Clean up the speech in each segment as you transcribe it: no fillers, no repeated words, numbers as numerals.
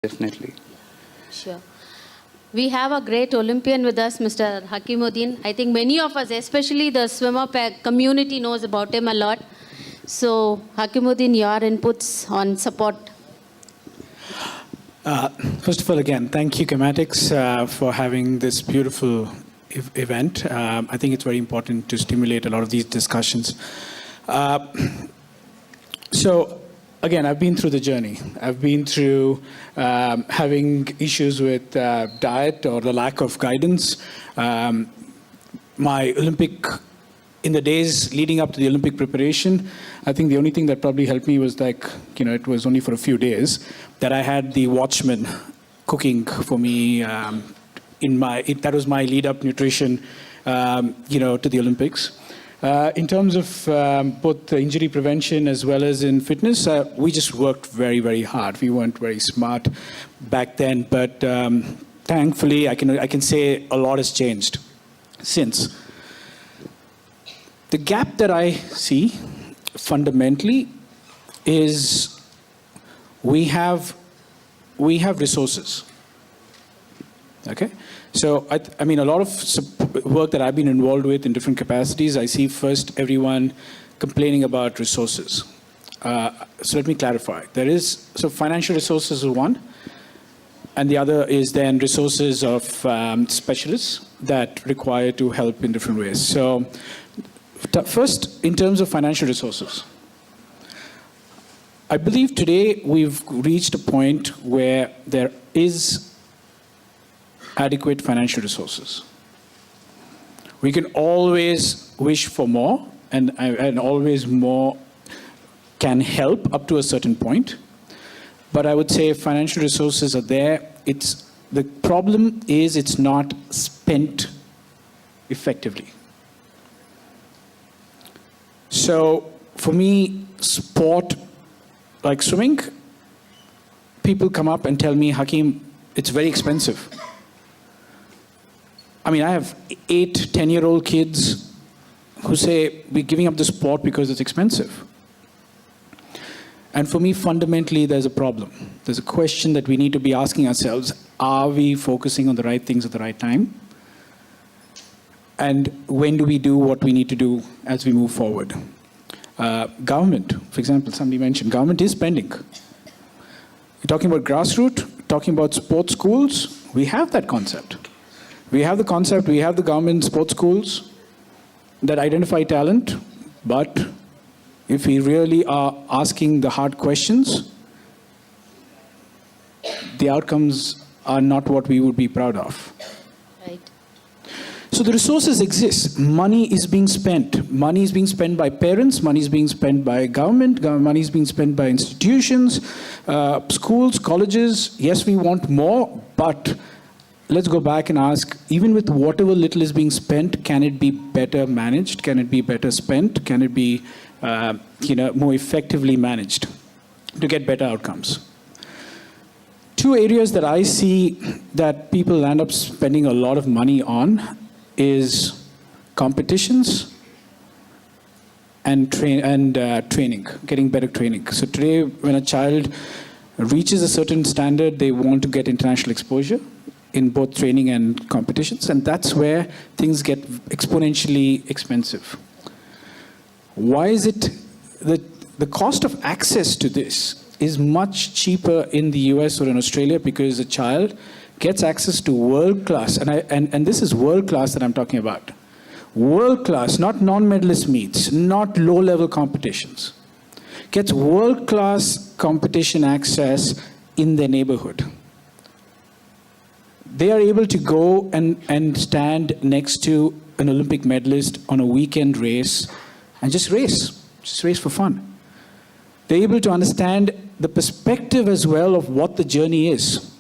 Definitely. Sure. We have a great Olympian with us, Mr. Hakimuddin. I think many of us, especially the swimmer community, knows about him a lot. So, Hakimuddin, your inputs on support. First of all, again, thank you, Chematics, for having this beautiful event. I think it's very important to stimulate a lot of these discussions. So, again, I've been through the journey. I've been through having issues with diet or the lack of guidance. My Olympic, in the days leading up to the Olympic preparation, I think the only thing that probably helped me was it was only for a few days that I had the watchman cooking for me. That was my lead-up nutrition, to the Olympics. In terms of both injury prevention as well as in fitness, we just worked very, very hard. We weren't very smart back then, but thankfully, I can say a lot has changed since. The gap that I see fundamentally is we have resources. Okay, so I mean, a lot of work that I've been involved with in different capacities, I see first everyone complaining about resources. So let me clarify. So financial resources is one, and the other is then resources of specialists that require to help in different ways. So first, in terms of financial resources, I believe today we've reached a point where there is adequate financial resources. We can always wish for more, and always more can help up to a certain point. But I would say if financial resources are there, the problem is it's not spent effectively. So for me, sport like swimming, people come up and tell me, Hakim, it's very expensive. I mean, I have 8, 10-year-old kids who say, we're giving up the sport because it's expensive. And for me, fundamentally, there's a problem. There's a question that we need to be asking ourselves, are we focusing on the right things at the right time? And when do we do what we need to do as we move forward? Government, for example, somebody mentioned, government is spending. You're talking about grassroots, talking about sports schools, we have that concept. We have the concept, we have the government sports schools that identify talent, but if we really are asking the hard questions, the outcomes are not what we would be proud of. Right. So the resources exist. Money is being spent. Money is being spent by parents, money is being spent by government, money is being spent by institutions, schools, colleges. Yes, we want more, but let's go back and ask, even with whatever little is being spent, can it be better managed? Can it be better spent? Can it be more effectively managed to get better outcomes? Two areas that I see that people end up spending a lot of money on is competitions and training, getting better training. So today, when a child reaches a certain standard, they want to get international exposure in both training and competitions, and that's where things get exponentially expensive. Why is it that the cost of access to this is much cheaper in the US or in Australia? Because a child gets access to world-class, and this is world-class that I'm talking about. World-class, not non-medalist meets, not low-level competitions. Gets world-class competition access in their neighborhood. They are able to go and stand next to an Olympic medalist on a weekend race and just race for fun. They're able to understand the perspective as well of what the journey is.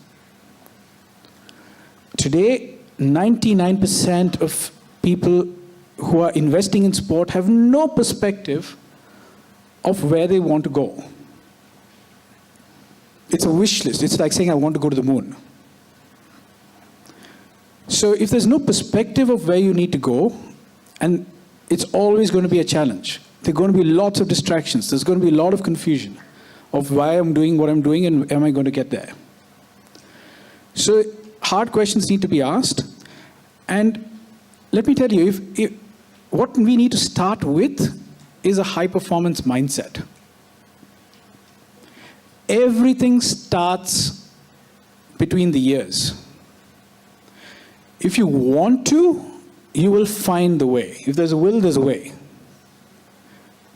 Today, 99% of people who are investing in sport have no perspective of where they want to go. It's a wish list. It's like saying, I want to go to the moon. So if there's no perspective of where you need to go, and it's always going to be a challenge. There are going to be lots of distractions. There's going to be a lot of confusion of why I'm doing what I'm doing and am I going to get there. So hard questions need to be asked. And let me tell you, if what we need to start with is a high-performance mindset. Everything starts between the ears. If you want to, you will find the way. If there's a will, there's a way.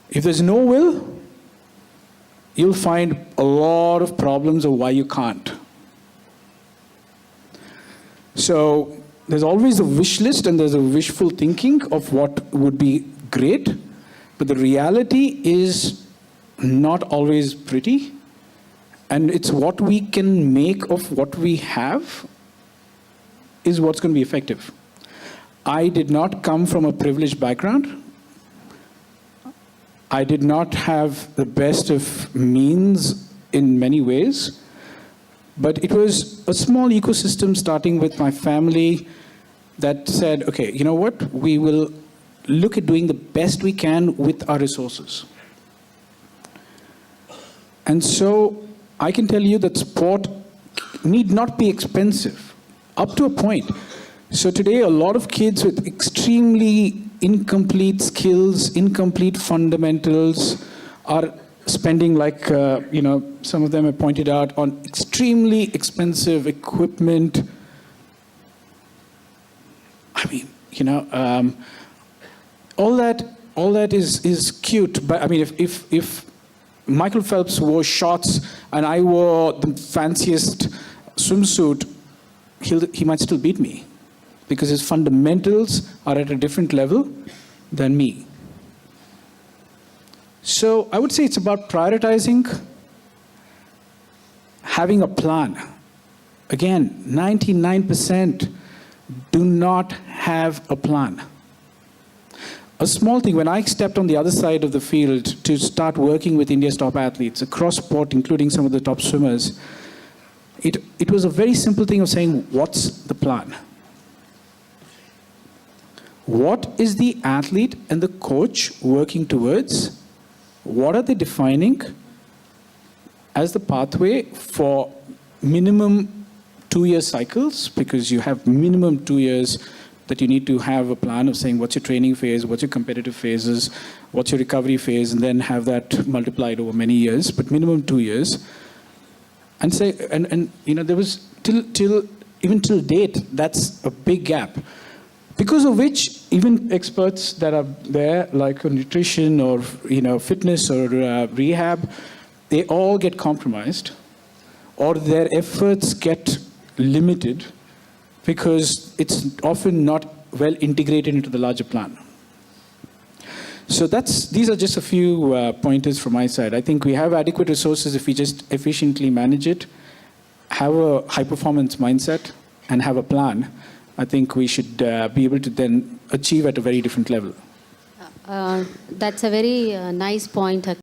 If there's no will, you'll find a lot of problems of why you can't. So there's always a wish list and there's a wishful thinking of what would be great, but the reality is not always pretty, and it's what we can make of what we have is what's going to be effective. I did not come from a privileged background. I did not have the best of means in many ways, but it was a small ecosystem starting with my family that said, okay, you know what, we will look at doing the best we can with our resources. And so I can tell you that sport need not be expensive, up to a point. So today, a lot of kids with extremely incomplete skills, incomplete fundamentals are spending, like, some of them have pointed out, on extremely expensive equipment. I mean, all that is cute, but I mean, if Michael Phelps wore shorts and I wore the fanciest swimsuit, he might still beat me, because his fundamentals are at a different level than me. So I would say it's about prioritizing, having a plan. Again, 99% do not have a plan. A small thing, when I stepped on the other side of the field to start working with India's top athletes across sport, including some of the top swimmers, it was a very simple thing of saying, what's the plan? What is the athlete and the coach working towards? What are they defining as the pathway for minimum 2-year cycles? Because you have minimum 2 years that you need to have a plan of saying what's your training phase, what's your competitive phases, what's your recovery phase, and then have that multiplied over many years, but minimum 2 years. And say, and there was even till date, that's a big gap. Because of which, even experts that are there, like nutrition or fitness or rehab, they all get compromised, or their efforts get limited because it's often not well integrated into the larger plan. So these are just a few pointers from my side. I think we have adequate resources if we just efficiently manage it, have a high-performance mindset, and have a plan. I think we should be able to then achieve at a very different level. That's a very nice point.